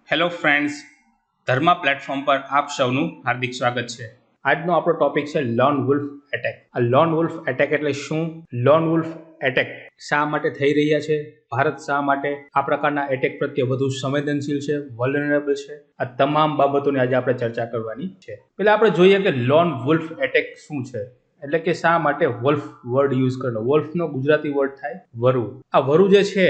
Hello friends, ધર્મા platform પર આપ સૌનું હાર્દિક સ્વાગત છે. આજનો આપણો ટોપિક છે લોન વુલ્ફ એટેક. આ લોન વુલ્ફ એટેક એટલે શું? લોન વુલ્ફ એટેક શા માટે થઈ રહ્યા છે? ભારત શા માટે આ પ્રકારના એટેક પ્રત્યે વધુ સંવેદનશીલ છે, વલ્નરેબલ છે? આ તમામ બાબતોની આજે આપણે ચર્ચા કરવાની છે. પહેલા આપણે જોઈએ કે લોન વુલ્ફ એટેક શું છે, એટલે કે શા માટે વોલ્ફ વર્ડ યુઝ કરવો. વોલ્ફનો ગુજરાતી વર્ડ થાય વરુ. આ વરુ જે છે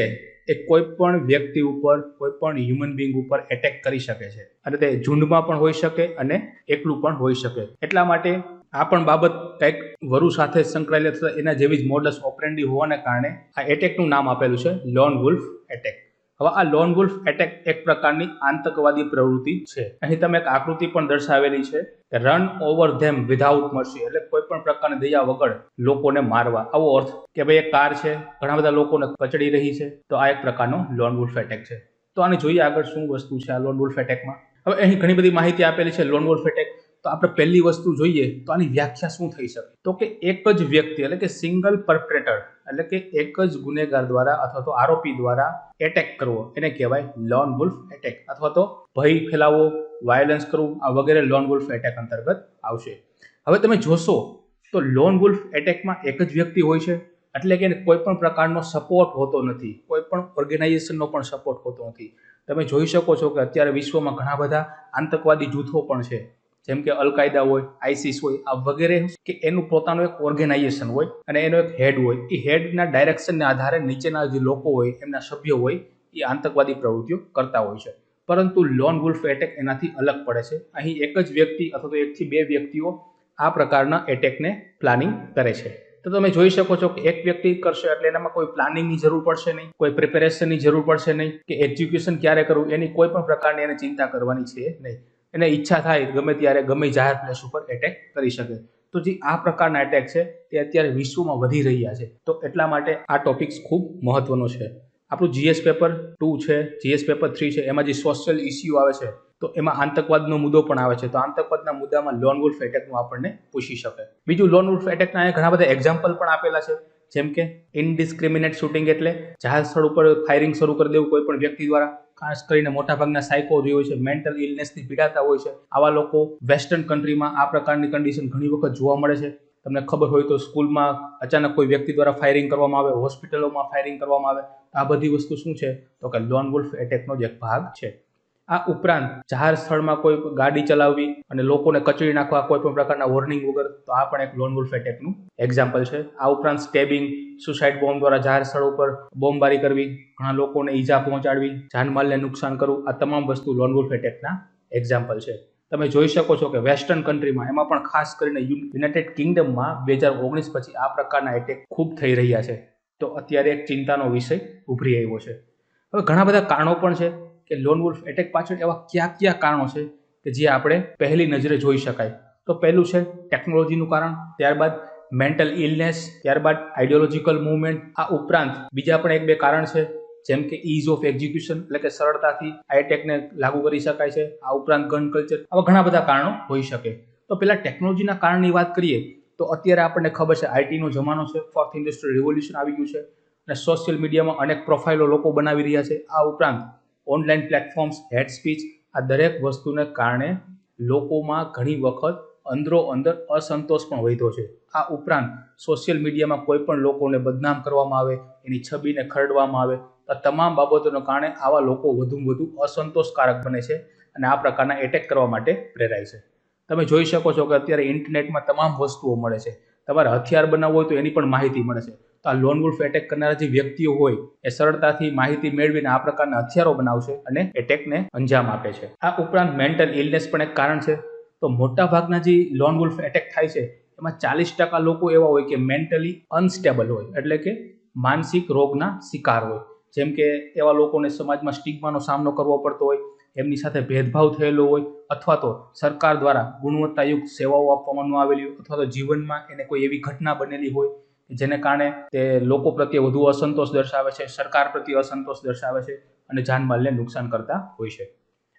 એ કોઈ પણ વ્યક્તિ ઉપર, કોઈ પણ હ્યુમન બીંગ ઉપર એટેક કરી શકે છે, અને તે ઝુંડમાં પણ હોઈ શકે અને એકલું પણ હોઈ શકે. એટલા માટે આ પણ બાબત કંઈક વરુ સાથે સંકળાયેલી અથવા એના જેવી જ મોડસ ઓપરેન્ડી હોવાને કારણે આ એટેકનું નામ આપેલું છે લોન વુલ્ફ એટેક. હવે આ લોન વુલ્ફ એટેક એક પ્રકારની આતંકવાદી પ્રવૃત્તિ છે. અહીં તમે એક આકૃતિ પણ દર્શાવેલી છે કે રન ઓવર ધેમ વિધાઉટ મર્સી, એટલે કોઈ પણ પ્રકારની દયા વગર લોકોને મારવા. આવો અર્થ કે ભાઈ એક કાર છે, ઘણા બધા લોકોને કચડી રહી છે, તો આ એક પ્રકારનો લોન વુલ્ફ એટેક છે. તો આને જોઈએ આગળ શું વસ્તુ છે આ લોન વુલ્ફ એટેકમાં. હવે અહીં ઘણી બધી માહિતી આપેલી છે લોન વુલ્ફ એટેક. તો આપણે પહેલી વસ્તુ જોઈએ તો આની વ્યાખ્યા શું થઈ શકે, તો કે એક જ વ્યક્તિ એટલે કે સિંગલ પરપેટ્રેટર, એટલે કે એક જ ગુનેગાર દ્વારા અથવા તો આરોપી દ્વારા એટેક કરવો એને કહેવાય લોન વુલ્ફ એટેક. અથવા તો ભય ફેલાવવો, વાયોલન્સ કરવું, આ વગેરે લોન વુલ્ફ એટેક અંતર્ગત આવશે. હવે તમે જોશો તો લોન વુલ્ફ એટેકમાં એક જ વ્યક્તિ હોય છે, એટલે કે કોઈ પણ પ્રકારનો સપોર્ટ હોતો નથી, કોઈ પણ ઓર્ગેનાઇઝેશનનો પણ સપોર્ટ હોતો નથી. તમે જોઈ શકો છો કે અત્યારે વિશ્વમાં ઘણા બધા આતંકવાદી જૂથો પણ છે, જેમ કે અલકાયદા હોય, આઈસિસ હોય, આ વગેરે કે એનું પોતાનું એક ઓર્ગેનાઇઝેશન હોય અને એનો એક હેડ હોય. એ હેડના ડાયરેક્શનના આધારે નીચેના જે લોકો હોય, એમના સભ્યો હોય, એ આતંકવાદી પ્રવૃત્તિઓ કરતા હોય છે. પરંતુ લોન વુલ્ફ એટેક એનાથી અલગ પડે છે. અહીં એક જ વ્યક્તિ અથવા તો એકથી બે વ્યક્તિઓ આ પ્રકારના એટેકને પ્લાનિંગ કરે છે. તો તમે જોઈ શકો છો કે એક વ્યક્તિ કરશે એટલે એનામાં કોઈ પ્લાનિંગની જરૂર પડશે નહીં, કોઈ પ્રિપેરેશનની જરૂર પડશે નહીં, કે એક્ઝિક્યુશન ક્યારે કરવું એની કોઈ પણ પ્રકારની એને ચિંતા કરવાની છે નહીં. એને ઈચ્છા થાય ગમે ત્યારે ગમે જાહેર પ્લેસ ઉપર એટેક કરી શકે. તો જે આ પ્રકારના એટેક છે તે અત્યારે વિશ્વમાં વધી રહ્યા છે. તો એટલા માટે આ ટોપિક્સ ખૂબ મહત્વનો છે. આપણું જીએસ પેપર 2 છે, જીએસ પેપર 3 છે, એમાં જે સોશિયલ ઇસ્યુ આવે છે તો એમાં આતંકવાદનો મુદ્દો પણ આવે છે. તો આતંકવાદના મુદ્દામાં લોન વુલ્ફ એટેકનું આપણને પૂછી શકે. બીજું લોન વુલ્ફ એટેકના ઘણા બધા એક્ઝામ્પલ પણ આપેલા છે, જેમ કે ઇનડિસ્ક્રિમિનેટ શૂટિંગ, એટલે જાહેર સ્થળ ઉપર ફાયરિંગ શરૂ કરી દેવું કોઈ પણ વ્યક્તિ દ્વારા. ખાસ કરીને મોટાભાગના સાયકો જે હોય છે, મેન્ટલ ઇલનેસથી પીડાતા હોય છે, આવા લોકો વેસ્ટર્ન કન્ટ્રીમાં આ પ્રકારની કન્ડિશન ઘણી વખત જોવા મળે છે. તમને ખબર હોય તો સ્કૂલમાં અચાનક કોઈ વ્યક્તિ દ્વારા ફાયરિંગ કરવામાં આવે, હોસ્પિટલોમાં ફાયરિંગ કરવામાં આવે. આ બધી વસ્તુ શું છે તો કે લોન વુલ્ફ એટેકનો જ એક ભાગ છે. આ ઉપરાંત જાહેર સ્થળમાં કોઈ ગાડી ચલાવવી અને લોકોને કચડી નાખવા કોઈ પણ પ્રકારના વોર્નિંગ વગર, તો આ પણ એક લોન વુલ્ફ એટેકનું એક્ઝામ્પલ છે. આ ઉપરાંત સ્ટેબિંગ, સુસાઇડ બોમ્બ દ્વારા જાહેર સ્થળ ઉપર બોમ્બબારી કરવી, ઘણા લોકોને ઈજા પહોંચાડવી, જાનમાલને નુકસાન કરવું, આ તમામ વસ્તુ લોન વુલ્ફ એટેકના એક્ઝામ્પલ છે. તમે જોઈ શકો છો કે વેસ્ટર્ન કન્ટ્રીમાં, એમાં પણ ખાસ કરીને યુનાઇટેડ કિંગડમમાં 2019 પછી આ પ્રકારના એટેક ખૂબ થઈ રહ્યા છે. તો અત્યારે એક ચિંતાનો વિષય ઉભરી આવ્યો છે. હવે ઘણા બધા કારણો પણ છે કે લોન વુલ્ફ એટેક પાછળ એવા કયા કારણો છે કે જે આપણે પહેલી નજરે જોઈ શકાય. તો પહેલું છે ટેકનોલોજીનું કારણ, ત્યારબાદ મેન્ટલ ઇલનેસ, ત્યારબાદ આઈડિયોલોજીકલ મૂવમેન્ટ. આ ઉપરાંત બીજા પણ એક બે કારણ છે, જેમ કે ઇઝ ઓફ એક્ઝિક્યુશન, એટલે કે સરળતાથી આ એટેકને લાગુ કરી શકાય છે. આ ઉપરાંત ગન કલ્ચર, આવા ઘણા બધા કારણો હોઈ શકે. તો પેલા ટેકનોલોજીના કારણની વાત કરીએ તો અત્યારે આપણને ખબર છે આઈટીનો જમાનો છે, ફોર્થ ઇન્ડસ્ટ્રીયલ રિવોલ્યુશન આવી ગયું છે, અને સોશિયલ મીડિયામાં અનેક પ્રોફાઇલો લોકો બનાવી રહ્યા છે. આ ઉપરાંત ઓનલાઈન પ્લેટફોર્મ્સ, હેડ સ્પીચ, આ દરેક વસ્તુને કારણે લોકોમાં ઘણી વખત અંદરો અંદર અસંતોષ પણ વધ્યો છે. આ ઉપરાંત સોશિયલ મીડિયામાં કોઈ પણ લોકોને બદનામ કરવામાં આવે, એની છબીને ખરડવામાં આવે, આ તમામ બાબતોને કારણે આવા લોકો વધુમાં વધુ અસંતોષકારક બને છે અને આ પ્રકારના એટેક કરવા માટે પ્રેરાય છે. તમે જોઈ શકો છો કે અત્યારે ઇન્ટરનેટમાં તમામ વસ્તુઓ મળે છે. તમારે હથિયાર બનાવવું હોય તો એની પણ માહિતી મળે છે. તો આ લોન વુલ્ફ એટેક કરનારા જે વ્યક્તિઓ હોય એ સરળતાથી માહિતી મેળવીને આ પ્રકારના હથિયારો બનાવશે અને એટેકને અંજામ આપે છે. આ ઉપરાંત મેન્ટલ ઇલનેસ પણ એક કારણ છે. તો મોટા ભાગના જે લોન વુલ્ફ એટેક થાય છે એમાં 40% લોકો એવા હોય કે મેન્ટલી અનસ્ટેબલ હોય, એટલે કે માનસિક રોગના શિકાર હોય. જેમ કે એવા લોકોને સમાજમાં સ્ટિગ્માનો સામનો કરવો પડતો હોય, એમની સાથે ભેદભાવ થયેલો હોય, અથવા તો સરકાર દ્વારા ગુણવત્તાયુક્ત સેવાઓ આપવામાં ન આવેલી હોય, અથવા તો જીવનમાં એને કોઈ એવી ઘટના બનેલી હોય જેને કારણે તે લોકો પ્રત્યે વધુ અસંતોષ દર્શાવે છે, સરકાર પ્રત્યે અસંતોષ દર્શાવે છે અને જાનમાલને નુકસાન કરતા હોય છે.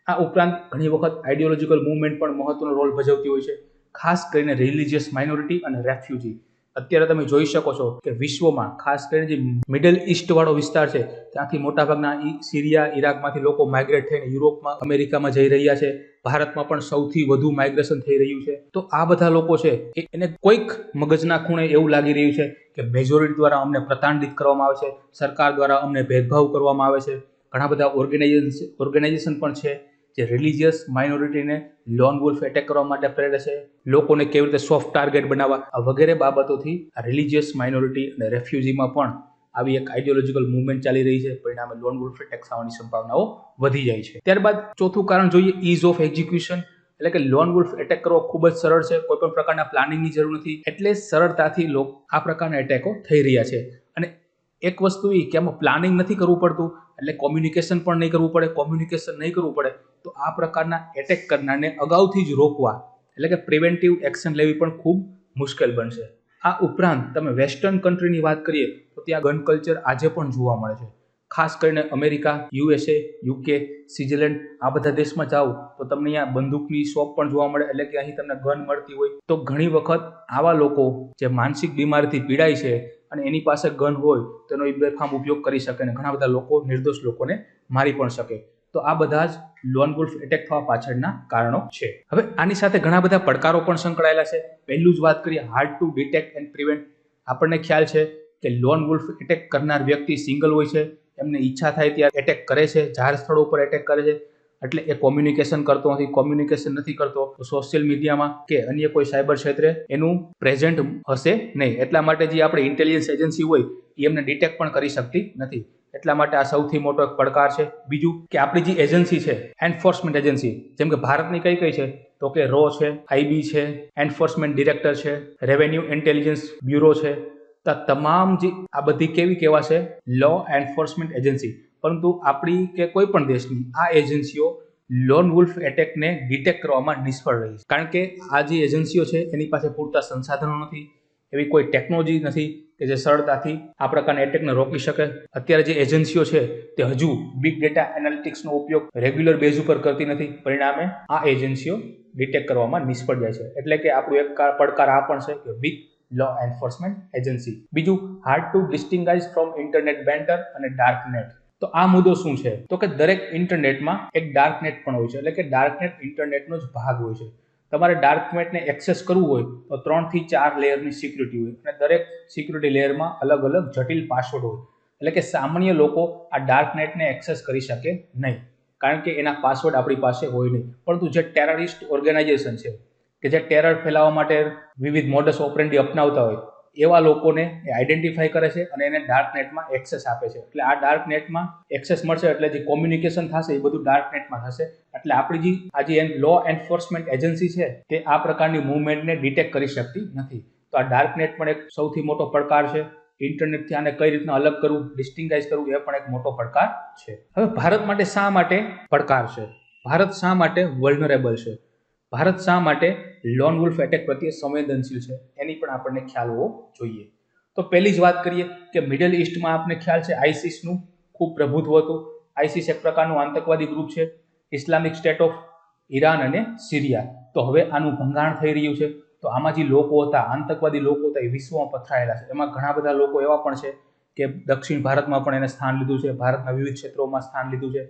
આ ઉપરાંત ઘણી વખત આઈડિયોલોજીકલ મૂવમેન્ટ પણ મહત્વનો રોલ ભજવતી હોય છે, ખાસ કરીને રિલિજિયસ માઇનોરિટી અને રેફ્યુજી. અત્યારે તમે જોઈ શકો છો કે વિશ્વમાં ખાસ કરીને જે મિડલ ઈસ્ટ વાળો વિસ્તાર છે ત્યાંથી મોટાભાગના સિરિયા ઈરાકમાંથી લોકો માઇગ્રેટ થઈને યુરોપમાં અમેરિકામાં જઈ રહ્યા છે. ભારતમાં પણ સૌથી વધુ માઇગ્રેશન થઈ રહ્યું છે. તો આ બધા લોકો છે એને કોઈક મગજના ખૂણે એવું લાગી રહ્યું છે કે મેજોરિટી દ્વારા અમને પ્રતાડિત કરવામાં આવે છે, સરકાર દ્વારા અમને ભેદભાવ કરવામાં આવે છે. ઘણા બધા ઓર્ગેનાઇઝેશન પણ છે જે રિલિજિયસ માઇનોરિટીને લોન વુલ્ફ એટેક કરવા માટે પ્રેરે છે, લોકોને કેવી રીતે સોફ્ટ ટાર્ગેટ બનાવવા, આ વગેરે બાબતોથી આ રિલિજિયસ માઇનોરિટી અને રેફ્યુજીમાં પણ આવી એક આઇડિયોલોજીકલ મુવમેન્ટ ચાલી રહી છે. પરિણામે લોન વુલ્ફ એટેક થવાની સંભાવનાઓ વધી જાય છે. ત્યારબાદ ચોથું કારણ જોઈએ ઇઝ ઓફ એક્ઝિક્યુશન, એટલે કે લોન વુલ્ફ એટેક કરવો ખૂબ જ સરળ છે, કોઈ પણ પ્રકારના પ્લાનિંગની જરૂર નથી, એટલે સરળતાથી આ પ્રકારના એટેકો થઈ રહ્યા છે. અને એક વસ્તુ એ કે આમાં પ્લાનિંગ નથી કરવું પડતું, એટલે કોમ્યુનિકેશન પણ નહીં કરવું પડે. કોમ્યુનિકેશન નહીં કરવું પડે તો આ પ્રકારના એટેક કરનારને અગાઉથી જ રોકવા, એટલે કે પ્રિવેન્ટિવ એક્શન લેવી પણ ખૂબ મુશ્કેલ બનશે. આ ઉપરાંત તમે વેસ્ટર્ન કન્ટ્રીની વાત કરીએ તો ત્યાં ગન કલ્ચર આજે પણ જોવા મળે છે. ખાસ કરીને અમેરિકા, USA, UK, સ્વિટ્ઝરલેન્ડ આ બધા દેશમાં જાઓ તો તમને અહીંયા બંદૂકની શોપ પણ જોવા મળે, એટલે કે અહીં તમને ગન મળતી હોય. તો ઘણી વખત આવા લોકો જે માનસિક બીમારીથી પીડાય છે અને એની પાસે ગન હોય તો એનો બેફામ ઉપયોગ કરી શકે અને ઘણા બધા લોકો, નિર્દોષ લોકોને મારી પણ શકે. તો આ બધા જ લોન વુલ્ફ એટેક થવા પાછળના કારણો છે. હવે આની સાથે ઘણા બધા પડકારો પણ સંકળાયેલા છે. પહેલું જ વાત કરીએ hard two detect and prevent. આપણને ખ્યાલ છે કે લોન વુલ્ફ એટેક કરનાર વ્યક્તિ સિંગલ હોય છે, એમને ઈચ્છા થાય ત્યારે એટેક કરે છે, જાહેર સ્થળો ઉપર એટેક કરે છે, એટલે એ કોમ્યુનિકેશન કરતો નથી. કોમ્યુનિકેશન નથી કરતો તો સોશિયલ મીડિયામાં કે અન્ય કોઈ સાયબર ક્ષેત્રે એનું પ્રેઝન્ટ હશે નહીં. એટલા માટે જે આપણે ઇન્ટેલિજન્સ એજન્સી હોય એ એમને ડિટેક્ટ પણ કરી શકતી નથી. એટલા માટે આ સૌથી મોટો એક પડકાર છે. બીજું કે આપણી જે એજન્સી છે, એન્ફોર્સમેન્ટ એજન્સી, જેમ કે ભારતની કઈ કઈ છે તો કે રો છે, IB છે, એન્ફોર્સમેન્ટ ડિરેક્ટર છે, રેવન્યુ ઇન્ટેલિજન્સ બ્યુરો છે. તો તમામ જે આ બધી કેવી કહેવાશે? લો એન્ફોર્સમેન્ટ એજન્સી. પરંતુ આપણી કે કોઈ પણ દેશની આ એજન્સીઓ લોન વુલ્ફ એટેકને ડિટેક્ટ કરવામાં નિષ્ફળ રહી છે. કારણ કે આ જે એજન્સીઓ છે એની પાસે પૂરતા સંસાધનો નથી, એવી કોઈ ટેકનોલોજી નથી કે જે સરળતાથી આ પ્રકારના એટેકને રોકી શકે. અત્યારે જે એજન્સીઓ છે તે હજુ બિગ ડેટા એનાલિટિક્સનો ઉપયોગ રેગ્યુલર બેઝ ઉપર કરતી નથી. પરિણામે આ એજન્સીઓ ડિટેક્ટ કરવામાં નિષ્ફળ જાય છે. એટલે કે આપણું એક પડકાર આ પણ છે કે વીક લો એન્ફોર્સમેન્ટ એજન્સી. બીજું હાર્ડ ટુ ડિસ્ટિંગાઇઝ ફ્રોમ ઇન્ટરનેટ બેન્ટર અને ડાર્ક નેટ. તો આ મુદ્દો શું છે તો કે દરેક ઇન્ટરનેટમાં એક ડાર્ક નેટ પણ હોય છે, એટલે કે ડાર્ક નેટ ઇન્ટરનેટનો જ ભાગ હોય છે. તમારે ડાર્ક નેટને એક્સેસ કરવું હોય તો 3 થી 4 લેયરની સિક્યુરિટી હોય અને દરેક સિક્યુરિટી લેયરમાં અલગ અલગ જટિલ પાસવર્ડ હોય. એટલે કે સામાન્ય લોકો આ ડાર્ક નેટને એક્સેસ કરી શકે નહીં, કારણ કે એના પાસવર્ડ આપણી પાસે હોય નહીં. પરંતુ જે ટેરરિસ્ટ ઓર્ગેનાઇઝેશન છે કે જે ટેરર ફેલાવવા માટે વિવિધ મોડસ ઓપરેન્ડી અપનાવતા હોય એવા લોકોને એ આઈડેન્ટિફાઈ કરે છે અને એને ડાર્ક નેટમાં એક્સેસ આપે છે. એટલે આ ડાર્ક નેટમાં એક્સેસ મળશે એટલે જે કોમ્યુનિકેશન થશે એ બધું ડાર્ક નેટમાં થશે. એટલે આપણી જે લો એન્ફોર્સમેન્ટ એજન્સી છે તે આ પ્રકારની મૂવમેન્ટને ડિટેક્ટ કરી શકતી નથી. તો આ ડાર્ક નેટ પણ એક સૌથી મોટો પડકાર છે. ઇન્ટરનેટથી આને કઈ રીતના અલગ કરવું, ડિસ્ટિંગાઇઝ કરવું એ પણ એક મોટો પડકાર છે. હવે ભારત માટે શા માટે પડકાર છે? ભારત શા માટે વલ્નરેબલ છે? ભારત શા માટે લોન વુલ્ફ એટેક પ્રત્યે સંવેદનશીલ છે? એની પણ આપણને ખ્યાલ હોવો જોઈએ. તો પહેલી જ વાત કરીએ કે મિડલ ઈસ્ટમાં આપણને ખ્યાલ છે આઈસિસનું ખૂબ પ્રભુત્વ હતું. આઈસિસ એક પ્રકારનું આતંકવાદી ગ્રુપ છે, ઇસ્લામિક સ્ટેટ ઓફ ઈરાન અને સિરિયા. તો હવે આનું ભંગાણ થઈ રહ્યું છે. તો આમાં જે લોકો હતા, આતંકવાદી લોકો હતા, એ વિશ્વમાં પથરાયેલા છે. એમાં ઘણા બધા લોકો એવા પણ છે કે દક્ષિણ ભારતમાં પણ એને સ્થાન લીધું છે, ભારતના વિવિધ ક્ષેત્રોમાં સ્થાન લીધું છે.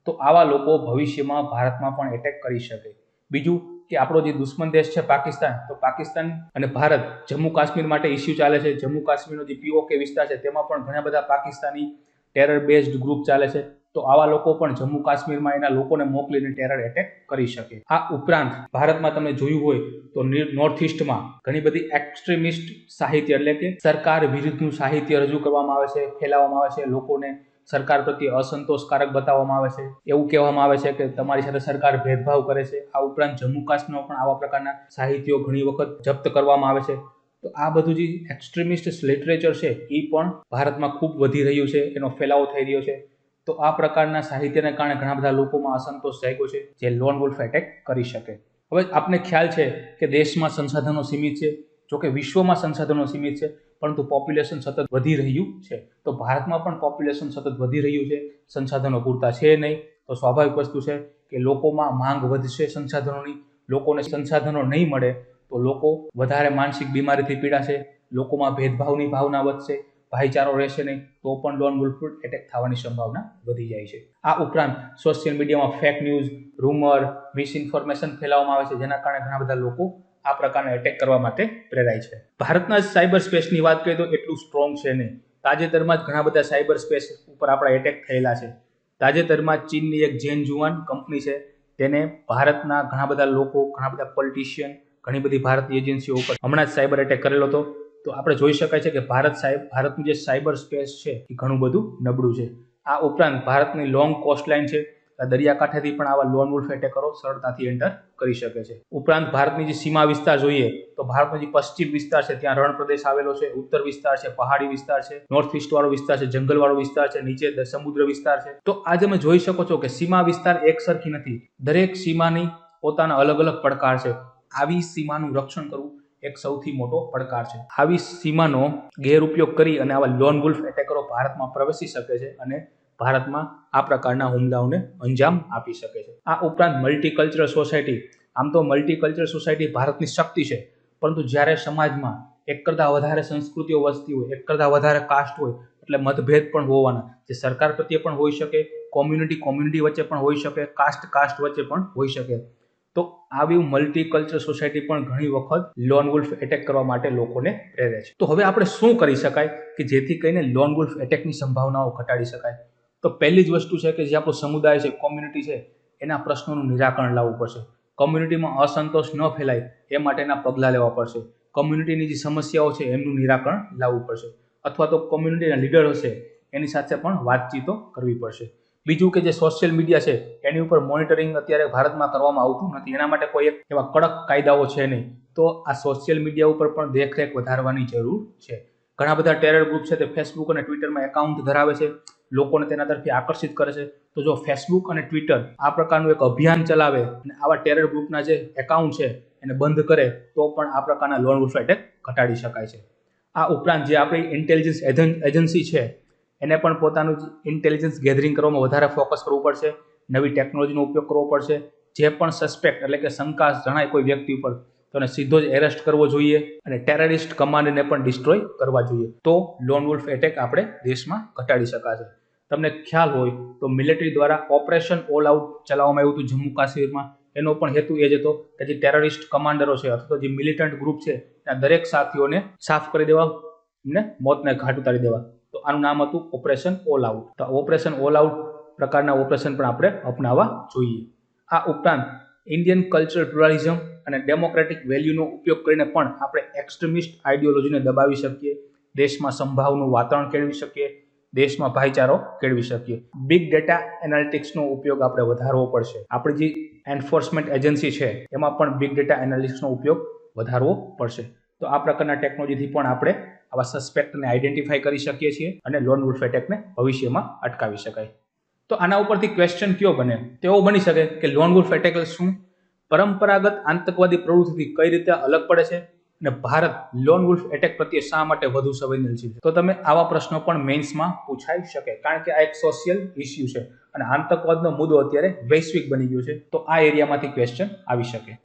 તો આવા લોકો ભવિષ્યમાં ભારતમાં પણ એટેક કરી શકે. બીજું કે આપણો જે દુશ્મન દેશ છે પાકિસ્તાન, તો પાકિસ્તાન અને ભારત જમ્મુ કાશ્મીર માટે ઇસ્યુ ચાલે છે. જમ્મુ કાશ્મીરનો જે POK વિસ્તાર છે તેમાં પણ ઘણા બધા પાકિસ્તાની ટેરર બેઝડ ગ્રુપ ચાલે છે. તો આવા લોકો પણ જમ્મુ કાશ્મીરમાં એના લોકોને મોકલીને ટેરર એટેક કરી શકે. આ ઉપરાંત ભારતમાં તમે જોયું હોય તો નોર્થ ઈસ્ટમાં ઘણી બધી એક્સ્ટ્રીમિસ્ટ સાહિત્ય, એટલે કે સરકાર વિરુદ્ધનું સાહિત્ય રજૂ કરવામાં આવે છે, ફેલાવવામાં આવે છે, લોકોને સરકાર પ્રત્યે અસંતોષકારક બતાવવામાં આવે છે. એવું કહેવામાં આવે છે કે તમારી સાથે સરકાર ભેદભાવ કરે છે. આ ઉપરાંત જમ્મુ કાશ્મીરમાં પણ આવા પ્રકારના સાહિત્યો ઘણી વખત જપ્ત કરવામાં આવે છે. તો આ બધું જે એક્સ્ટ્રીમિસ્ટ લિટરેચર છે એ પણ ભારતમાં ખૂબ વધી રહ્યું છે, એનો ફેલાવો થઈ રહ્યો છે. તો આ પ્રકારના સાહિત્યને કારણે ઘણા બધા લોકોમાં અસંતોષ જાગ્યો છે જે લોન વુલ્ફ એટેક કરી શકે. હવે આપને ખ્યાલ છે કે દેશમાં સંસાધનો સીમિત છે, જોકે વિશ્વમાં સંસાધનો સીમિત છે, પરંતુ પોપ્યુલેશન સતત વધી રહ્યું છે. તો ભારતમાં પણ પોપ્યુલેશન સતત વધી રહ્યું છે, સંસાધનો પૂરતા છે નહીં. તો સ્વાભાવિક વસ્તુ છે કે લોકોમાં માંગ વધશે સંસાધનોની. લોકોને સંસાધનો નહીં મળે તો લોકો વધારે માનસિક બીમારીથી પીડાશે, લોકોમાં ભેદભાવની ભાવના વધશે, ભાઈચારો રહેશે નહીં, તો પણ લોન વુલ્ફ એટેક થવાની સંભાવના વધી જાય છે. આ ઉપરાંત સોશિયલ મીડિયામાં ફેક ન્યૂઝ, રૂમર, મિસઇન્ફોર્મેશન ફેલાવવામાં આવે છે, જેના કારણે ઘણા બધા લોકો આ પ્રકારના એટેક કરવા માટે પ્રેરાય છે. ભારતના સાયબર સ્પેસની વાત કરીએ તો એટલું સ્ટ્રોંગ છે નહીં. તાજેતરમાં જ ઘણા બધા સાયબર સ્પેસ ઉપર આપણા એટેક થયેલા છે. તાજેતરમાં ચીનની એક ઝેનઝુઆન કંપની છે, તેને ભારતના ઘણા બધા લોકો, ઘણા બધા પોલિટિશિયન, ઘણી બધી ભારતની એજન્સીઓ ઉપર હમણાં જ સાયબર એટેક કરેલો હતો. તો આપણે જોઈ શકાય છે કે ભારતનું જે સાયબર સ્પેસ છે એ ઘણું બધું નબળું છે. આ ઉપરાંત ભારતની લોંગ કોસ્ટલાઇન છે, દરિયાકાંઠેથી પણ આવા લોન વુલ્ફ એટેકરો સરળતાથી એન્ટર કરી શકે છે. ઉપરાંત ભારતની જે સીમા વિસ્તાર જોઈએ તો ભારતનો જે પશ્ચિમ વિસ્તાર છે ત્યાં રણ પ્રદેશ આવેલો છે, ઉત્તર વિસ્તાર છે, પહાડી વિસ્તાર છે, નોર્થ ઇસ્ટ વાળો વિસ્તાર છે, જંગલ વાળો વિસ્તાર છે, નીચે સમુદ્ર વિસ્તાર છે. તો આજે તમે જોઈ શકો છો કે સીમા વિસ્તાર એક સરખી નથી. દરેક સીમાની પોતાના અલગ અલગ પડકાર છે. આવી સીમાનું રક્ષણ કરવું એક સૌથી મોટો પડકાર છે. આવી સીમાનો ગેરઉપયોગ કરી અને આવા લોન વુલ્ફ એટેકરો ભારતમાં પ્રવેશી શકે છે અને ભારતમાં આ પ્રકારના હુમલાઓને અંજામ આપી શકે છે. આ ઉપરાંત મલ્ટીકલ્ચરલ સોસાયટી, આમ તો મલ્ટીકલ્ચરલ સોસાયટી ભારતની શક્તિ છે, પરંતુ જ્યારે સમાજમાં એક કરતાં વધારે સંસ્કૃતિઓ વસતી હોય, એક કરતાં વધારે કાસ્ટ હોય, એટલે મતભેદ પણ હોવાના, જે સરકાર પ્રત્યે પણ હોઈ શકે, કોમ્યુનિટી વચ્ચે પણ હોઈ શકે, કાસ્ટ વચ્ચે પણ હોઈ શકે. તો આવી મલ્ટીકલ્ચરલ સોસાયટી પણ ઘણી વખત લોન વુલ્ફ એટેક કરવા માટે લોકોને પ્રેરે છે. તો હવે આપણે શું કરી શકાય કે જેથી કરીને લોન વુલ્ફ એટેકની સંભાવનાઓ ઘટાડી શકાય? તો પહેલી જ વસ્તુ છે કે જે આપણો સમુદાય છે, કોમ્યુનિટી છે, એના પ્રશ્નોનું નિરાકરણ લાવવું પડશે. કોમ્યુનિટીમાં અસંતોષ ન ફેલાય એ માટેના પગલાં લેવા પડશે. કોમ્યુનિટીની જે સમસ્યાઓ છે એમનું નિરાકરણ લાવવું પડશે, અથવા તો કોમ્યુનિટીના લીડર હશે એની સાથે પણ વાતચીતો કરવી પડશે. બીજું કે જે સોશિયલ મીડિયા છે એની ઉપર મોનિટરિંગ અત્યારે ભારતમાં કરવામાં આવતું નથી. એના માટે કોઈ એક એવા કડક કાયદાઓ છે નહીં. તો આ સોશિયલ મીડિયા ઉપર પણ દેખરેખ વધારવાની જરૂર છે. ઘણા બધા ટેરર ગ્રુપ છે તે ફેસબુક અને ટ્વિટરમાં એકાઉન્ટ ધરાવે છે, લોકોને તેના તરફથી આકર્ષિત કરે છે. તો જો ફેસબુક અને ટ્વિટર આ પ્રકારનું એક અભિયાન ચલાવે અને આવા ટેરર ગ્રુપના જે એકાઉન્ટ છે એને બંધ કરે તો પણ આ પ્રકારના લોન વુલ્ફ એટેક ઘટાડી શકાય છે. આ ઉપરાંત જે આપણી ઇન્ટેલિજન્સ એજન્સી છે એને પણ પોતાનું ઇન્ટેલિજન્સ ગેધરિંગ કરવામાં વધારે ફોકસ કરવું પડશે. નવી ટેકનોલોજીનો ઉપયોગ કરવો પડશે. જે પણ સસ્પેક્ટ એટલે કે શંકા જણાય કોઈ વ્યક્તિ ઉપર તો એને સીધો જ એરેસ્ટ કરવો જોઈએ અને ટેરરિસ્ટ કમાન્ડને પણ ડિસ્ટ્રોય કરવા જોઈએ. તો લોન વુલ્ફ એટેક આપણે દેશમાં ઘટાડી શકાશે. તમને ખ્યાલ હોય તો મિલિટરી દ્વારા ઓપરેશન ઓલ આઉટ ચલાવવામાં આવ્યું હતું જમ્મુ કાશ્મીરમાં. એનો પણ હેતુ એ જ હતો કે જે ટેરરિસ્ટ કમાન્ડરો છે અથવા જે મિલિટન્ટ ગ્રુપ છે ત્યાં દરેક સાથીઓને સાફ કરી દેવા, એમને મોતને ઘાટ ઉતારી દેવા. તો આનું નામ હતું ઓપરેશન ઓલ આઉટ. તો ઓપરેશન ઓલ આઉટ પ્રકારના ઓપરેશન પણ આપણે અપનાવવા જોઈએ. આ ઉપરાંત ઇન્ડિયન કલ્ચરલ પ્લુરાલિઝમ અને ડેમોક્રેટિક વેલ્યુનો ઉપયોગ કરીને પણ આપણે એક્સ્ટ્રીમિસ્ટ આઈડિયોલોજીને દબાવી શકીએ, દેશમાં સંભાવનું વાતાવરણ કેળવી શકીએ, દેશમાં ભાઈચારો કેળવી શકીએ. બિગ ડેટા એનાલિટિક્સનો ઉપયોગ આપણે વધારવો પડશે. આપણી જે એન્ફોર્સમેન્ટ એજન્સી છે એમાં પણ બિગ ડેટા એનાલિટિક્સનો ઉપયોગ વધારવો પડશે. તો આ પ્રકારના ટેકનોલોજીથી પણ આપણે આવા સસ્પેક્ટને આઈડેન્ટિફાઈ કરી શકીએ છીએ અને લોન વુલ્ફ એટેકને ભવિષ્યમાં અટકાવી શકાય. તો આના ઉપરથી ક્વેશ્ચન કયો બને? તેવો બની શકે કે લોન વુલ્ફ એટેક શું પરંપરાગત આતંકવાદી પ્રવૃત્તિથી કઈ રીતે અલગ પડે છે અને ભારત લોન વુલ્ફ એટેક પ્રત્યે શા માટે વધુ સંવેદનશીલ છે? તો તમે આવા પ્રશ્નો પણ મેન્સમાં પૂછાઈ શકે, કારણ કે આ એક સોશિયલ ઇસ્યુ છે અને આતંકવાદનો મુદ્દો અત્યારે વૈશ્વિક બની ગયો છે. તો આ એરિયામાંથી ક્વેશ્ચન આવી શકે.